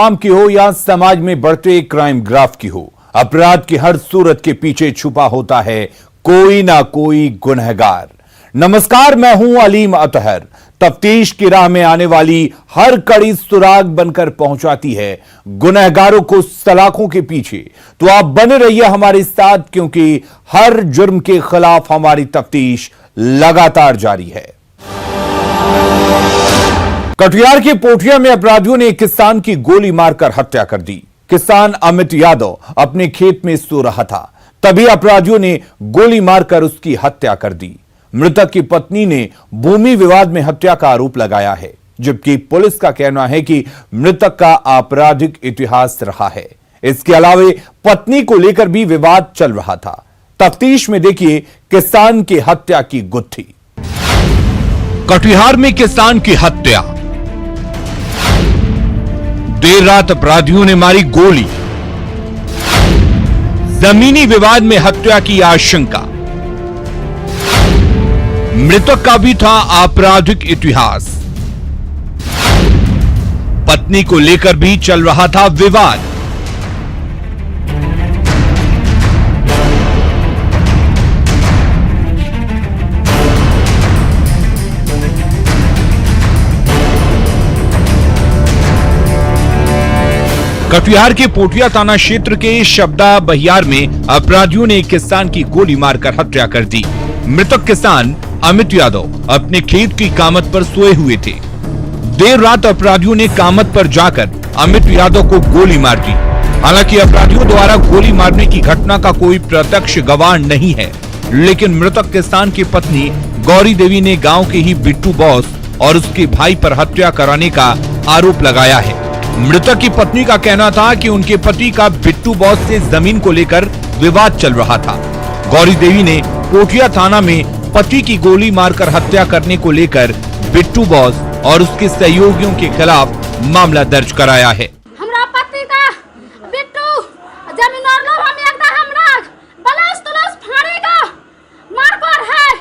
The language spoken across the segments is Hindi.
आम की हो या समाज में बढ़ते क्राइम ग्राफ की हो, अपराध की हर सूरत के पीछे छुपा होता है कोई ना कोई गुनहगार। नमस्कार, मैं हूं अलीम अतहर। तफ्तीश की राह में आने वाली हर कड़ी सुराग बनकर पहुंचाती है गुनहगारों को सलाखों के पीछे। तो आप बने रहिए हमारे साथ, क्योंकि हर जुर्म के खिलाफ हमारी तफ्तीश लगातार जारी है। कटिहार के पोठिया में अपराधियों ने एक किसान की गोली मारकर हत्या कर दी। किसान अमित यादव अपने खेत में सो रहा था, तभी अपराधियों ने गोली मारकर उसकी हत्या कर दी। मृतक की पत्नी ने भूमि विवाद में हत्या का आरोप लगाया है, जबकि पुलिस का कहना है कि मृतक का आपराधिक इतिहास रहा है। इसके अलावा पत्नी को लेकर भी विवाद चल रहा था। तफ्तीश में देखिए किसान की हत्या की गुत्थी। कटिहार में किसान की हत्या। देर रात अपराधियों ने मारी गोली। जमीनी विवाद में हत्या की आशंका। मृतक का भी था आपराधिक इतिहास। पत्नी को लेकर भी चल रहा था विवाद। कटिहार के पोठिया थाना क्षेत्र के शब्दा बहियार में अपराधियों ने एक किसान की गोली मारकर हत्या कर दी। मृतक किसान अमित यादव अपने खेत की कामत पर सोए हुए थे। देर रात अपराधियों ने कामत पर जाकर अमित यादव को गोली मार दी। हालांकि अपराधियों द्वारा गोली मारने की घटना का कोई प्रत्यक्ष गवाह नहीं है, लेकिन मृतक किसान की पत्नी गौरी देवी ने गांव के ही बिट्टू बॉस और उसके भाई पर हत्या कराने का आरोप लगाया है। मृतक की पत्नी का कहना था कि उनके पति का बिट्टू बॉस से जमीन को लेकर विवाद चल रहा था। गौरी देवी ने पोठिया थाना में पति की गोली मारकर हत्या करने को लेकर बिट्टू बॉस और उसके सहयोगियों के खिलाफ मामला दर्ज कराया है। हमरा पति का बिट्टू जमीन और लोभ हम एकदा हमरा बलास तलास फाड़ेगा मारकर है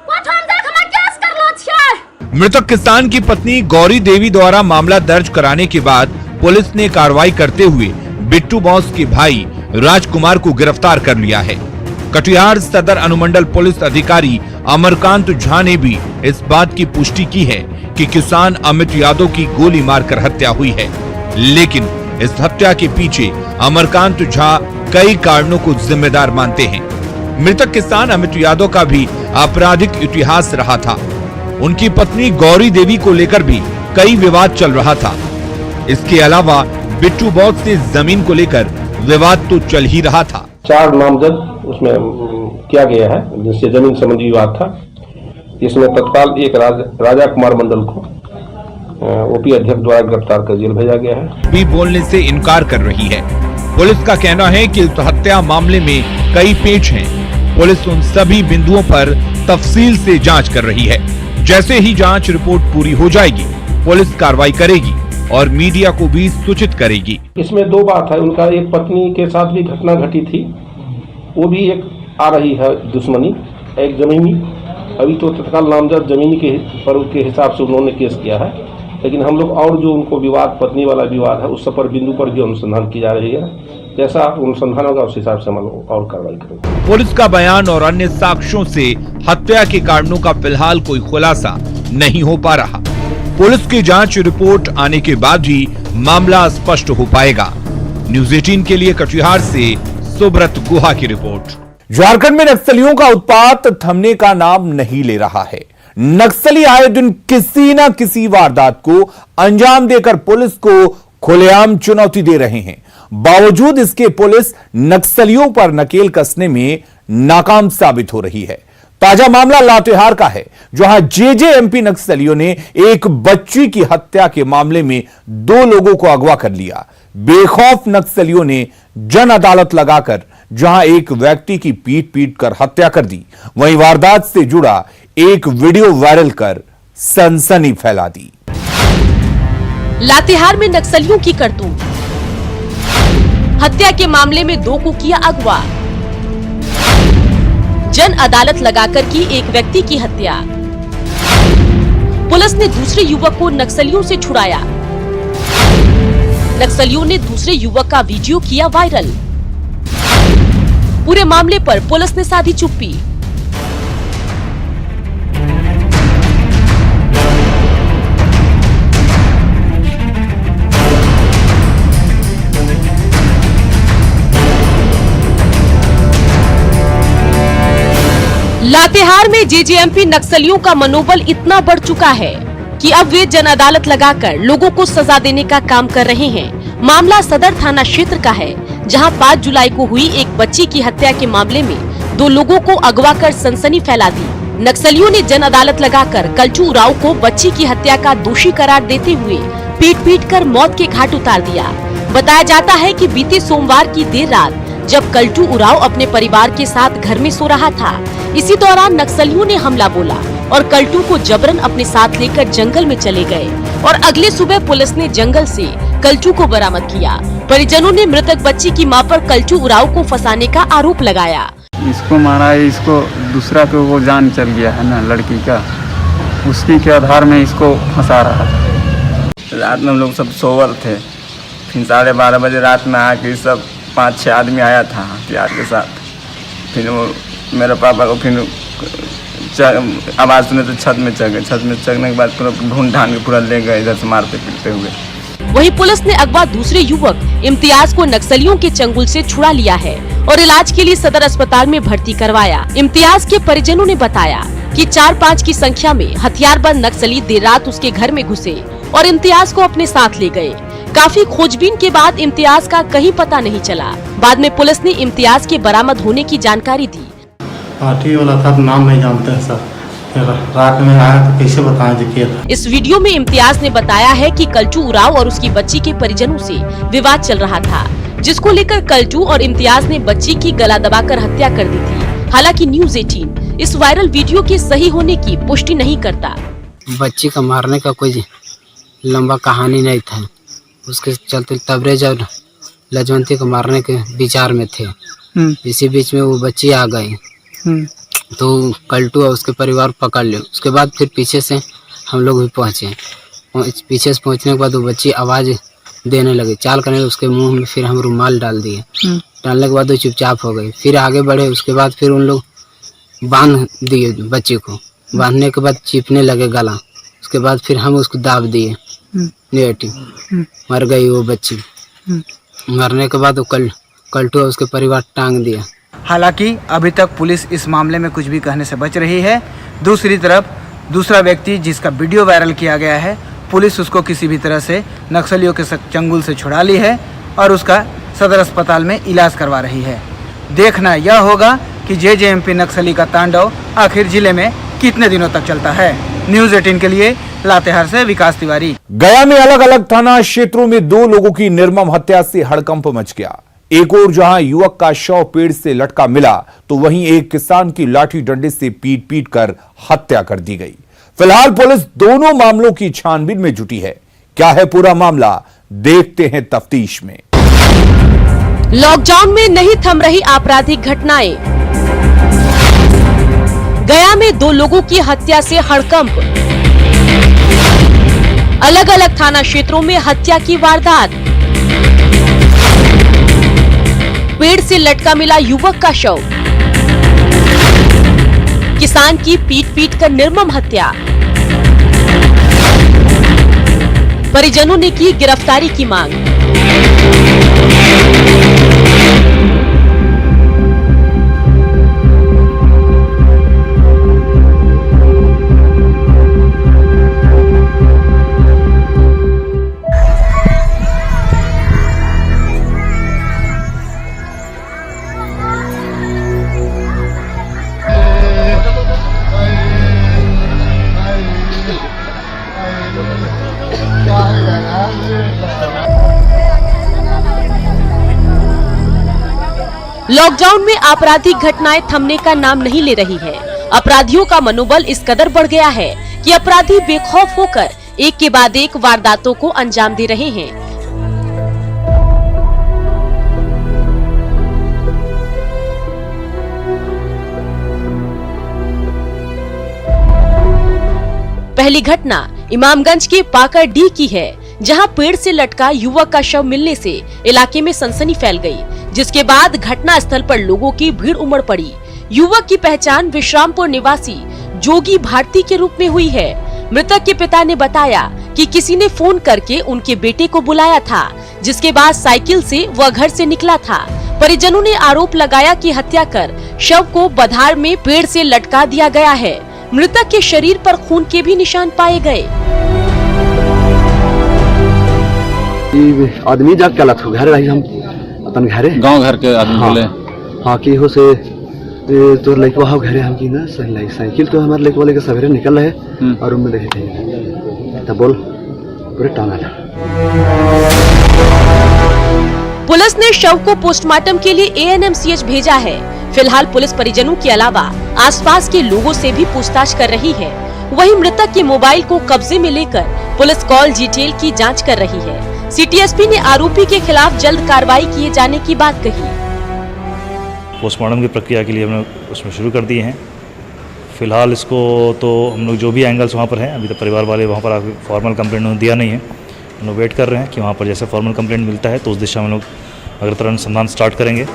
कोठन देख हम केस कर लो छै। मृतक किसान की पत्नी गौरी देवी द्वारा मामला दर्ज कराने के बाद पुलिस ने कार्रवाई करते हुए बिट्टू बॉस के भाई राजकुमार को गिरफ्तार कर लिया है। कटिहार सदर अनुमंडल पुलिस अधिकारी अमरकांत झा ने भी इस बात की पुष्टि की है कि किसान अमित यादव की गोली मारकर हत्या हुई है, लेकिन इस हत्या के पीछे अमरकांत झा कई कारणों को जिम्मेदार मानते हैं। मृतक किसान अमित यादव का भी आपराधिक इतिहास रहा था। उनकी पत्नी गौरी देवी को लेकर भी कई विवाद चल रहा था। इसके अलावा बिट्टू बॉस से जमीन को लेकर विवाद तो चल ही रहा था। 4 नामजद उसमें किया गया है, जिससे जमीन संबंधी विवाद था। इसमें तत्काल एक राजा कुमार मंडल को ओपी अध्यक्ष द्वारा गिरफ्तार कर जेल भेजा गया है। भी बोलने से इनकार कर रही है। पुलिस का कहना है कि इस हत्या मामले में कई पेच हैं। पुलिस उन सभी बिंदुओं पर तफसील से जांच कर रही है। जैसे ही जांच रिपोर्ट पूरी हो जाएगी, पुलिस कार्रवाई करेगी और मीडिया को भी सूचित करेगी। इसमें 2 बात है। उनका एक पत्नी के साथ भी घटना घटी थी, वो भी एक आ रही है दुश्मनी, एक जमीनी। अभी तो तत्काल नामजद जमीनी के फरोग के हिसाब से उन्होंने केस किया है, लेकिन हम लोग और जो उनको विवाद, पत्नी वाला विवाद है, उस पर बिंदु पर भी अनुसंधान की जा रही है। जैसा अनुसंधान होगा उस हिसाब से हम लोग और कार्रवाई करेंगे। पुलिस का बयान और अन्य साक्ष्यों से हत्या के कारणों का फिलहाल कोई खुलासा नहीं हो पा रहा। पुलिस की जांच रिपोर्ट आने के बाद ही मामला स्पष्ट हो पाएगा। न्यूज़ 18 के लिए कटिहार से सुब्रत गुहा की रिपोर्ट। झारखंड में नक्सलियों का उत्पात थमने का नाम नहीं ले रहा है। नक्सली आए दिन किसी न किसी वारदात को अंजाम देकर पुलिस को खुलेआम चुनौती दे रहे हैं। बावजूद इसके पुलिस नक्सलियों पर नकेल कसने में नाकाम साबित हो रही है। ताजा मामला लातेहार का है, जहां जेजेएमपी नक्सलियों ने एक बच्ची की हत्या के मामले में 2 लोगों को अगवा कर लिया। बेखौफ नक्सलियों ने जन अदालत लगाकर जहां एक व्यक्ति की पीट कर हत्या कर दी, वहीं वारदात से जुड़ा एक वीडियो वायरल कर सनसनी फैला दी। लातेहार में नक्सलियों की करतूत। हत्या के मामले में 2 को किया अगवा। जन अदालत लगाकर की एक व्यक्ति की हत्या। पुलिस ने दूसरे युवक को नक्सलियों से छुड़ाया। नक्सलियों ने दूसरे युवक का वीडियो किया वायरल। पूरे मामले पर पुलिस ने साधी चुप्पी। लातेहार में जेजेएमपी नक्सलियों का मनोबल इतना बढ़ चुका है कि अब वे जन अदालत लगाकर लोगों को सजा देने का काम कर रहे हैं। मामला सदर थाना क्षेत्र का है, जहां 5 जुलाई को हुई एक बच्ची की हत्या के मामले में 2 लोगों को अगवा कर सनसनी फैला दी। नक्सलियों ने जन अदालत लगाकर कल्चू उरांव को बच्ची की हत्या का दोषी करार देते हुए पीट कर मौत के घाट उतार दिया। बताया जाता है कि बीते सोमवार की देर रात जब कल्चू उरांव अपने परिवार के साथ घर में सो रहा था, इसी दौरान नक्सलियों ने हमला बोला और कल्टू को जबरन अपने साथ लेकर जंगल में चले गए और अगले सुबह पुलिस ने जंगल से कल्चू को बरामद किया। परिजनों ने मृतक बच्ची की मां पर कल्चू उरांव को फंसाने का आरोप लगाया। इसको मारा है, इसको दूसरा को वो जान चल गया है ना लड़की का, उसकी के आधार में इसको फंसा रहा था। रात में हम लोग सब सोवर थे, फिर 12:30 बजे रात में आके सब 5-6 आदमी आया था हथियार के साथ। फिर वो मेरे पापा को फिर आवाज़ सुने तो छत में चढ़ गए। छत में चढ़ने के बाद पूरा ढूंढ ढांड के पूरा ले गए इधर से मारते पीटते हुए। वहीं पुलिस ने अगवा दूसरे युवक इम्तियाज को नक्सलियों के चंगुल से छुड़ा लिया है और इलाज के लिए सदर अस्पताल में भर्ती करवाया। इम्तियाज के परिजनों ने बताया कि 4-5 की संख्या में हथियारबंद नक्सली देर रात उसके घर में घुसे और इम्तियाज को अपने साथ ले गए। काफी खोजबीन के बाद इम्तियाज का कहीं पता नहीं चला। बाद में पुलिस ने इम्तियाज के बरामद होने की जानकारी दी। पार्टी वाला था, नाम नहीं जानते हैं सर। रात में आया तो कैसे बताएं जो किया था। इस वीडियो में इम्तियाज ने बताया है कि कल्चू उरांव और उसकी बच्ची के परिजनों से विवाद चल रहा था, जिसको लेकर कल्चू और इम्तियाज ने बच्ची की गला दबाकर हत्या कर दी थी। हालांकि न्यूज़ 18 इस वायरल वीडियो के सही होने की पुष्टि नहीं करता। बच्ची का मारने का कोई लंबा कहानी नहीं था, उसके चलते तबरेज और लजवंती को मारने के विचार में थे। इसी बीच में वो बच्ची आ गई तो कल्टू और उसके परिवार पकड़ लिया। उसके बाद फिर पीछे से हम लोग भी पहुँचे। पीछे से पहुँचने के बाद वो बच्ची आवाज़ देने लगी, चाल करने लगी। उसके मुंह में फिर हम रुमाल डाल दिए। डालने के बाद वो चुपचाप हो गई। फिर आगे बढ़े, उसके बाद फिर उन लोग बांध दिए बच्ची को। बांधने के बाद चिपने लगे गला। उसके बाद फिर हम उसको दाब दिए, नेगेटिव मर गई वो बच्ची। मरने के बाद वो कल्टू और उसके परिवार टांग दिया। हालांकि अभी तक पुलिस इस मामले में कुछ भी कहने से बच रही है। दूसरी तरफ दूसरा व्यक्ति जिसका वीडियो वायरल किया गया है, पुलिस उसको किसी भी तरह से नक्सलियों के चंगुल से छुड़ा ली है और उसका सदर अस्पताल में इलाज करवा रही है। देखना यह होगा कि जेजेएमपी नक्सली का तांडव आखिर जिले में कितने दिनों तक चलता है। न्यूज़ 18 के लिए लातेहार से विकास तिवारी। गया में अलग अलग थाना क्षेत्रों में 2 लोगों की निर्मम हत्या से हड़कंप मच गया। एक और जहां युवक का शव पेड़ से लटका मिला, तो वहीं एक किसान की लाठी डंडे से पीट कर हत्या कर दी गई। फिलहाल पुलिस दोनों मामलों की छानबीन में जुटी है। क्या है पूरा मामला, देखते हैं तफ्तीश में। लॉकडाउन में नहीं थम रही आपराधिक घटनाएं। गया में 2 लोगों की हत्या से हड़कंप। अलग अलग थाना क्षेत्रों में हत्या की वारदात। पेड़ से लटका मिला युवक का शव। किसान की पीट कर निर्मम हत्या। परिजनों ने की गिरफ्तारी की मांग। लॉकडाउन में आपराधिक घटनाएं थमने का नाम नहीं ले रही है। अपराधियों का मनोबल इस कदर बढ़ गया है कि अपराधी बेखौफ होकर एक के बाद एक वारदातों को अंजाम दे रहे हैं। पहली घटना इमामगंज के पाकर डी की है, जहां पेड़ से लटका युवक का शव मिलने से इलाके में सनसनी फैल गई, जिसके बाद घटना स्थल पर लोगों की भीड़ उमड़ पड़ी। युवक की पहचान विश्रामपुर निवासी जोगी भारती के रूप में हुई है। मृतक के पिता ने बताया कि किसी ने फोन करके उनके बेटे को बुलाया था, जिसके बाद साइकिल से वह घर से निकला था। परिजनों ने आरोप लगाया कि हत्या कर शव को बधार में पेड़ से लटका दिया गया है। मृतक के शरीर पर खून के भी निशान पाए गए। आदमी जाग गलत हो घर हम अपन घरे गांव घर के आदमी बोले हाँ कि हो से तो लड़का हो घरे हम की ना साइकिल तो हमारे लड़के वाले के सवेरे निकल रहे और रूम में देखे थे तब बोल पूरे टांगा था। पुलिस ने शव को पोस्टमार्टम के लिए ANMCH भेजा है। फिलहाल पुलिस परिजनों के अलावा आसपास के लोगों से भी पूछताछ कर रही है। वहीं मृतक के मोबाइल को कब्जे में लेकर पुलिस कॉल डिटेल की जांच कर रही है। CTSP ने आरोपी के खिलाफ जल्द कार्रवाई किए जाने की बात कही। पोस्टमार्टम की प्रक्रिया के लिए हमने उसमें शुरू कर दिए हैं। फिलहाल इसको तो हम लोग जो भी एंगल्स वहाँ पर हैं, अभी तक परिवार वाले वहाँ पर आकर फॉर्मल कंप्लेंट उन्होंने दिया नहीं है। हम लोग वेट कर रहे हैं कि वहाँ पर जैसे फॉर्मल कंप्लेंट मिलता है तो उस दिशा में लोग अगर अनुसंधान स्टार्ट करेंगे।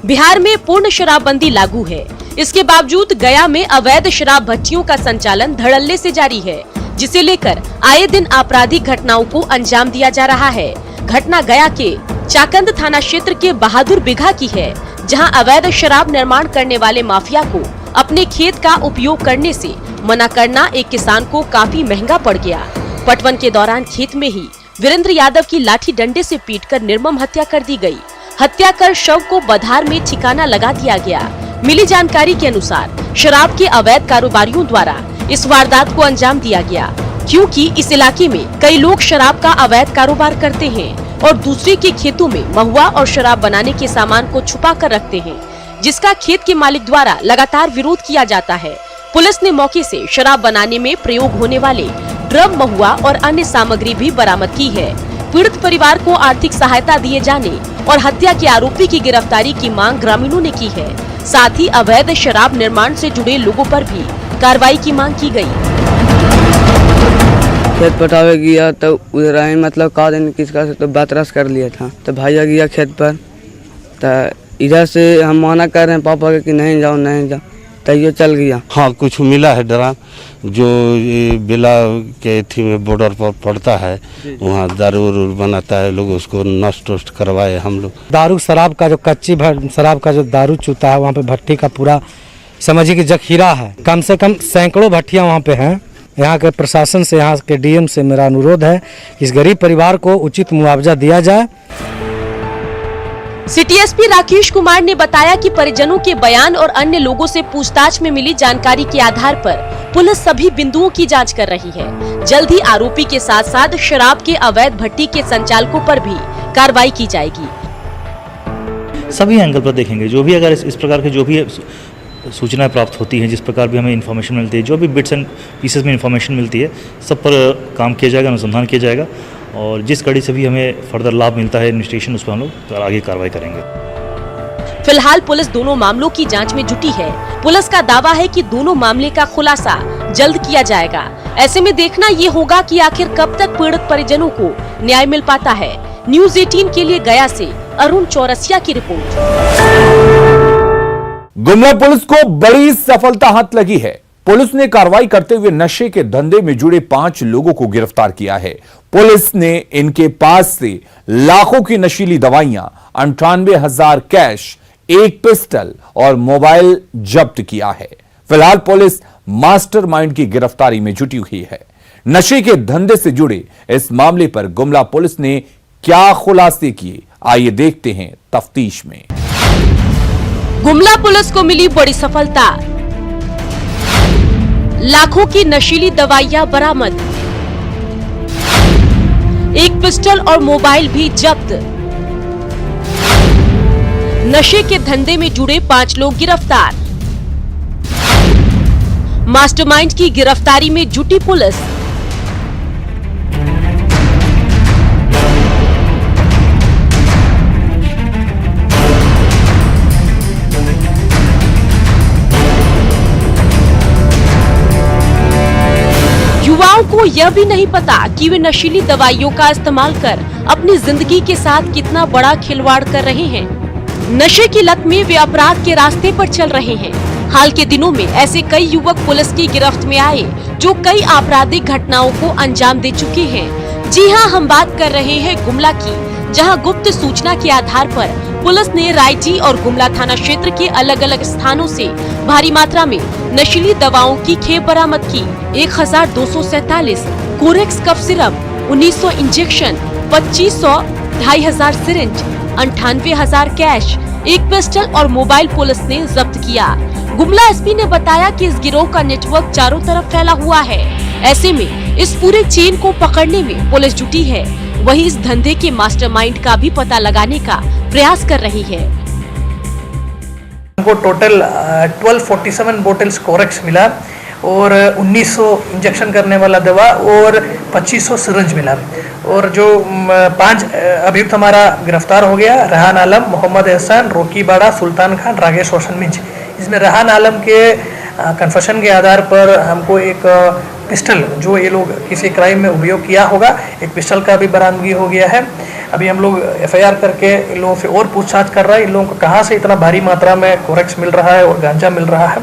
बिहार में पूर्ण शराबबंदी लागू है। इसके बावजूद गया में अवैध शराब भट्टियों का संचालन धड़ल्ले से जारी है, जिसे लेकर आए दिन आपराधिक घटनाओं को अंजाम दिया जा रहा है। घटना गया के चाकंद थाना क्षेत्र के बहादुर बिघा की है, जहां अवैध शराब निर्माण करने वाले माफिया को अपने खेत का उपयोग करने से मना करना एक किसान को काफी महंगा पड़ गया। पटवन के दौरान खेत में ही वीरेंद्र यादव की लाठी डंडे से पीटकर निर्मम हत्या कर दी गई। हत्या कर शव को बधार में ठिकाना लगा दिया गया। मिली जानकारी के अनुसार शराब के अवैध कारोबारियों द्वारा इस वारदात को अंजाम दिया गया, क्योंकि इस इलाके में कई लोग शराब का अवैध कारोबार करते हैं और दूसरे के खेतों में महुआ और शराब बनाने के सामान को छुपा कर रखते हैं, जिसका खेत के मालिक द्वारा लगातार विरोध किया जाता है। पुलिस ने मौके से शराब बनाने में प्रयोग होने वाले ड्रम, महुआ और अन्य सामग्री भी बरामद की है। पीड़ित परिवार को आर्थिक सहायता दिए जाने और हत्या के आरोपी की गिरफ्तारी की मांग ग्रामीणों ने की है। साथ ही अवैध शराब निर्माण से जुड़े लोगों पर भी कार्रवाई की मांग की गई। खेत पटावे गया तो उधर आए मतलब का दिन किसका से तो बातरस कर लिया था, तो भाइया गया खेत पर, तो इधर से हम मना कर रहे हैं पापा के कि नहीं जाओ नहीं जाओ, तो ये चल गया। हाँ कुछ मिला है ड्राम जो बिला के थी में बॉर्डर पर पड़ता है, वहाँ दारू बनाता है, लोग उसको नष्ट वष्ट करवाए हम लोग। दारू शराब का जो कच्ची शराब का जो दारू चूता है वहाँ पे भट्टी का पूरा समझिए कि जखीरा है। कम से कम सैकड़ों भट्टियाँ वहाँ पे हैं। यहाँ के प्रशासन से, यहाँ के DM से मेरा अनुरोध है कि इस गरीब परिवार को उचित मुआवजा दिया जाए। CTSP राकेश कुमार ने बताया कि परिजनों के बयान और अन्य लोगों से पूछताछ में मिली जानकारी के आधार पर पुलिस सभी बिंदुओं की जांच कर रही है। जल्द ही आरोपी के साथ साथ शराब के अवैध भट्टी के संचालकों पर भी कार्रवाई की जाएगी। सभी एंगल पर देखेंगे, जो भी अगर इस प्रकार के जो भी सूचनाएं प्राप्त होती हैं, जिस प्रकार भी हमें इन्फॉर्मेशन मिलती है, जो भी बिट्स एंड पीसेस में इन्फॉर्मेशन मिलती है, सब पर काम किया जाएगा, अनुसंधान किया जाएगा और जिस कड़ी से भी हमें फर्दर लाभ मिलता है इन्वेस्टिगेशन, उस पर हम लोग आगे कार्रवाई करेंगे। फिलहाल पुलिस दोनों मामलों की जांच में जुटी है। पुलिस का दावा है कि दोनों मामले का खुलासा जल्द किया जाएगा। ऐसे में देखना ये होगा कि आखिर कब तक पीड़ित परिजनों को न्याय मिल पाता है। न्यूज़ 18 के लिए गया से अरुण चौरसिया की रिपोर्ट। गुमला पुलिस को बड़ी सफलता हाथ लगी है। पुलिस ने कार्रवाई करते हुए नशे के धंधे में जुड़े 5 लोगों को गिरफ्तार किया है। पुलिस ने इनके पास से लाखों की नशीली दवाइयां, 98,000 कैश, 1 पिस्टल और मोबाइल जब्त किया है। फिलहाल पुलिस मास्टरमाइंड की गिरफ्तारी में जुटी हुई है। नशे के धंधे से जुड़े इस मामले पर गुमला पुलिस ने क्या खुलासे किए, आइए देखते हैं तफ्तीश में। गुमला पुलिस को मिली बड़ी सफलता, लाखों की नशीली दवाइयां बरामद, 1 पिस्टल और मोबाइल भी जब्त। नशे के धंधे में जुड़े 5 लोग गिरफ्तार। मास्टरमाइंड की गिरफ्तारी में जुटी पुलिस। युवाओं को यह भी नहीं पता कि वे नशीली दवाइयों का इस्तेमाल कर अपनी जिंदगी के साथ कितना बड़ा खिलवाड़ कर रहे हैं। नशे की लत में वे अपराध के रास्ते पर चल रहे हैं। हाल के दिनों में ऐसे कई युवक पुलिस की गिरफ्त में आए जो कई आपराधिक घटनाओं को अंजाम दे चुके हैं। जी हां, हम बात कर रहे हैं गुमला की, जहां गुप्त सूचना के आधार पर पुलिस ने रायची और गुमला थाना क्षेत्र के अलग अलग स्थानों से भारी मात्रा में नशीली दवाओं की खेप बरामद की। 1247 Corex cough syrup, 1900 injection, 2500, 2500 syringe, 98,000 cash, एक पिस्टल और मोबाइल पुलिस ने जब्त किया। गुमला एसपी ने बताया कि इस गिरोह का नेटवर्क चारों तरफ फैला हुआ है। ऐसे में इस पूरे चेन को पकड़ने में पुलिस जुटी है। वहीं इस धंधे के मास्टरमाइंड का भी पता लगाने का प्रयास कर रही है। हमको टोटल 1247 बोतल्स कोरेक्स मिला और 1900 इंजेक्शन करने वाला दवा और 2500 सिरिंज मिला। और जो 5 अभियुक्त हमारा गिरफ्तार हो गया, रेहान आलम, मोहम्मद एहसान, रोकी बाड़ा, सुल्तान खान, रागेश रोशन मिंज। इसमें रेहान आलम के कन्फेशन के आधार पर हमको एक पिस्टल, जो ये लोग किसी क्राइम में उपयोग किया होगा, एक पिस्टल का भी बरामदगी हो गया है। अभी हम लोग एफआईआर करके इन लोगों से और पूछताछ कर रहे हैं, इन लोगों को कहाँ से इतना भारी मात्रा में कोरेक्स मिल रहा है और गांजा मिल रहा है।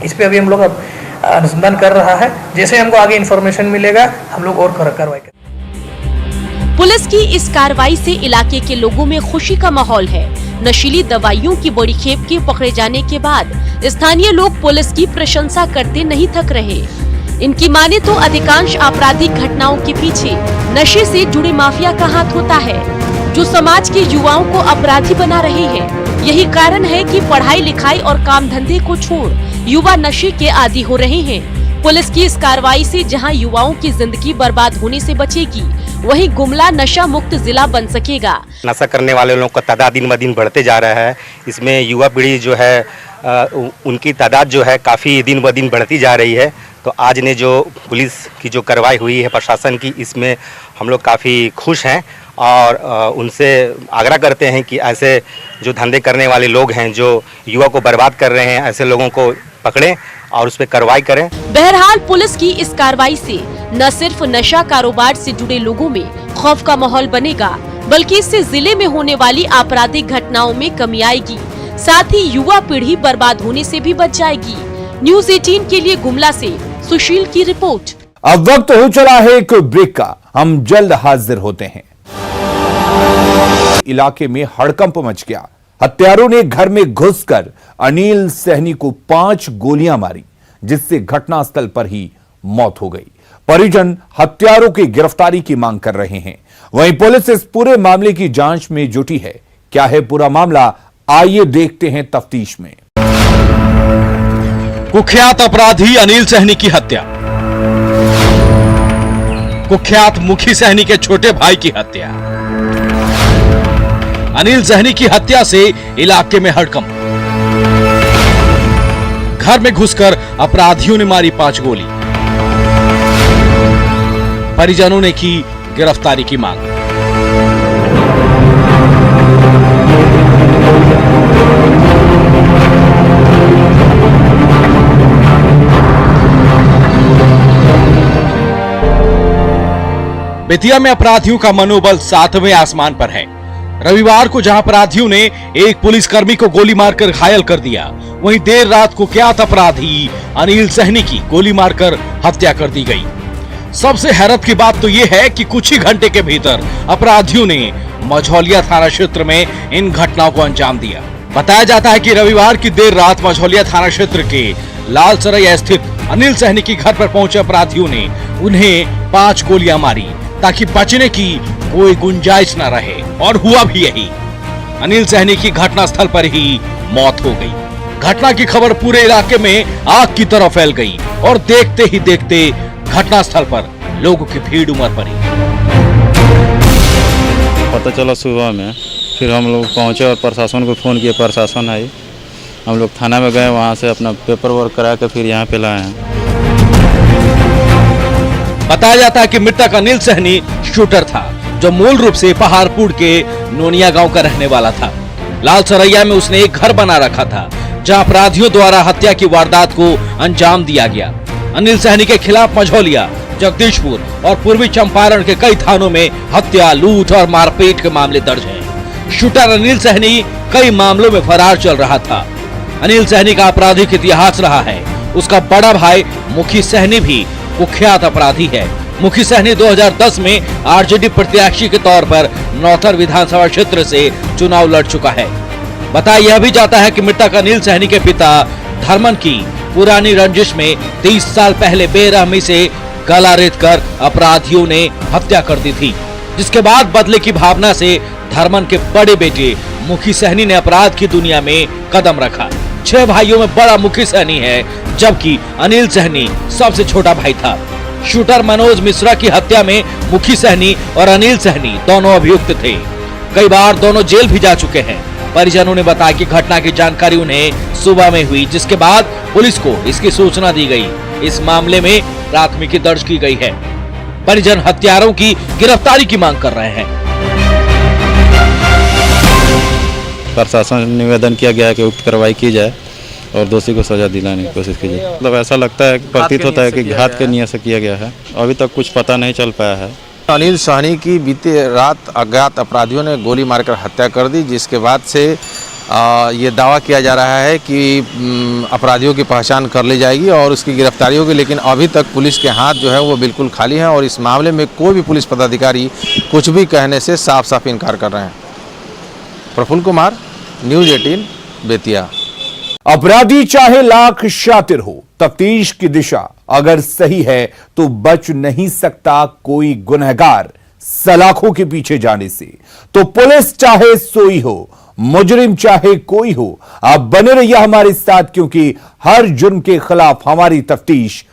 इस पर अभी हम लोग अनुसंधान कर रहा है। जैसे हमको आगे इन्फॉर्मेशन मिलेगा हम लोग और कार्रवाई करेंगे। पुलिस की इस कार्रवाई से इलाके के लोगों में खुशी का माहौल है। नशीली दवाइयों की बड़ी खेप के पकड़े जाने के बाद स्थानीय लोग पुलिस की प्रशंसा करते नहीं थक रहे। इनकी माने तो अधिकांश आपराधिक घटनाओं के पीछे नशे से जुड़े माफिया का हाथ होता है, जो समाज के युवाओं को अपराधी बना रहे हैं। यही कारण है कि पढ़ाई लिखाई और काम धंधे को छोड़ युवा नशे के आदी हो रहे हैं। पुलिस की इस कार्रवाई से जहां युवाओं की जिंदगी बर्बाद होने से बचेगी, वहीं गुमला नशा मुक्त जिला बन सकेगा। नशा करने वाले लोगों का तादाद दिन ब दिन बढ़ते जा रहा है। इसमें युवा पीढ़ी जो है उनकी तादाद जो है काफ़ी दिन ब दिन बढ़ती जा रही है। तो आज ने जो पुलिस की जो कार्रवाई हुई है प्रशासन की, इसमें हम लोग काफ़ी खुश हैं और उनसे आग्रह करते हैं कि ऐसे जो धंधे करने वाले लोग हैं, जो युवा को बर्बाद कर रहे हैं, ऐसे लोगों को पकड़ें और उस पर कार्रवाई करें। बहरहाल पुलिस की इस कार्रवाई से न सिर्फ नशा कारोबार से जुड़े लोगों में खौफ का माहौल बनेगा, बल्कि इससे जिले में होने वाली आपराधिक घटनाओं में कमी आएगी। साथ ही युवा पीढ़ी बर्बाद होने से भी बच जाएगी। न्यूज़ 18 के लिए गुमला से सुशील की रिपोर्ट। अब वक्त हो चला है एक ब्रेक का, हम जल्द हाजिर होते हैं। इलाके में हड़कंप मच गया। हत्यारों ने घर में घुसकर अनिल सहनी को 5 गोलियां मारी, जिससे घटनास्थल पर ही मौत हो गई। परिजन हत्यारों की गिरफ्तारी की मांग कर रहे हैं। वहीं पुलिस इस पूरे मामले की जांच में जुटी है। क्या है पूरा मामला, आइए देखते हैं तफ्तीश में। कुख्यात अपराधी अनिल सहनी की हत्या, कुख्यात मुखी सहनी के छोटे भाई की हत्या। अनिल सहनी की हत्या से इलाके में हड़कंप। घर में घुसकर अपराधियों ने मारी 5 गोली। परिजनों ने की गिरफ्तारी की मांग। बेतिया में अपराधियों का मनोबल 7वें आसमान पर है। रविवार को जहां अपराधियों ने एक पुलिसकर्मी को गोली मारकर घायल कर दिया, वहीं देर रात कुख्यात अपराधी अनिल सहनी की गोली मारकर हत्या कर दी गई। सबसे हैरत की बात तो यह है कि कुछ ही घंटे के भीतर अपराधियों ने मझौलिया थाना क्षेत्र में इन घटनाओं को अंजाम दिया। बताया जाता है कि रविवार की देर रात मझौलिया थाना क्षेत्र के लालसरैया स्थित अनिल सहनी के घर पर पहुंचे अपराधियों ने उन्हें 5 गोलियां मारी ताकि बचने की कोई गुंजाइश न रहे, और हुआ भी यही। अनिल सहनी की घटनास्थल पर ही मौत हो गई। घटना की खबर पूरे इलाके में आग की तरह फैल गई और देखते ही देखते घटनास्थल पर लोगों की भीड़ उमड़ पड़ी। पता चला सुबह में, फिर हम लोग पहुंचे और प्रशासन को फोन किया, प्रशासन आई। हम लोग थाना में गए, वहां से अपना पेपर वर्क करा के फिर यहाँ पे लाए हैं। बताया जाता है कि मृतक अनिल सहनी शूटर था, जो मूल रूप से पहाड़पुर के नोनिया गांव का रहने वाला था। लालसरैया में उसने एक घर बना रखा था, जहां अपराधियों द्वारा हत्या की वारदात को अंजाम दिया गया। अनिल सहनी के खिलाफ मझौलिया जगदीशपुर और पूर्वी चंपारण के कई थानों में हत्या, लूट और मारपीट के मामले दर्ज हैं। शूटर अनिल सहनी कई मामलों में फरार चल रहा था। अनिल सहनी का आपराधिक इतिहास रहा है। उसका बड़ा भाई मुखी सहनी भी कुख्यात अपराधी है। मुखी सहनी 2010 में आरजेडी प्रत्याशी के तौर पर नौथर विधानसभा क्षेत्र से चुनाव लड़ चुका है। बताया यह भी जाता है कि मृतक अनिल सहनी के पिता धर्मन की पुरानी रंजिश में 30 साल पहले बेरहमी से गला रेतकर अपराधियों ने हत्या कर दी थी, जिसके बाद बदले की भावना से धर्मन के बड़े बेटे मुखी सहनी ने अपराध की दुनिया में कदम रखा। 6 भाइयों में बड़ा मुखी सहनी है, जबकि अनिल सहनी सबसे छोटा भाई था। शूटर मनोज मिश्रा की हत्या में मुखी सहनी और अनिल सहनी दोनों अभियुक्त थे। कई बार दोनों जेल भी जा चुके हैं। परिजनों ने बताया कि घटना की जानकारी उन्हें सुबह में हुई, जिसके बाद पुलिस को इसकी सूचना दी गई। इस मामले में प्राथमिकी दर्ज की गई है। परिजन हत्यारों की गिरफ्तारी की मांग कर रहे हैं। प्रशासन से निवेदन किया गया है कि उक्त कार्रवाई की जाए और दोषी को सजा दिलाने की कोशिश की जाए। मतलब ऐसा लगता है, प्रतीत होता है कि घात के नियत से किया गया है। अभी तक कुछ पता नहीं चल पाया है। अनिल सहनी की बीते रात अज्ञात अपराधियों ने गोली मारकर हत्या कर दी, जिसके बाद से ये दावा किया जा रहा है कि अपराधियों की पहचान कर ली जाएगी और उसकी गिरफ्तारी होगी। लेकिन अभी तक पुलिस के हाथ जो है वो बिल्कुल खाली हैं और इस मामले में कोई भी पुलिस पदाधिकारी कुछ भी कहने से साफ साफ इनकार कर रहे हैं। प्रफुल्ल कुमार, न्यूज़ 18 बेतिया। अपराधी चाहे लाख शातिर हो, तफ्तीश की दिशा अगर सही है तो बच नहीं सकता कोई गुनहगार सलाखों के पीछे जाने से। तो पुलिस चाहे सोई हो, मुजरिम चाहे कोई हो, आप बने रहिए हमारे साथ, क्योंकि हर जुर्म के खिलाफ हमारी तफ्तीश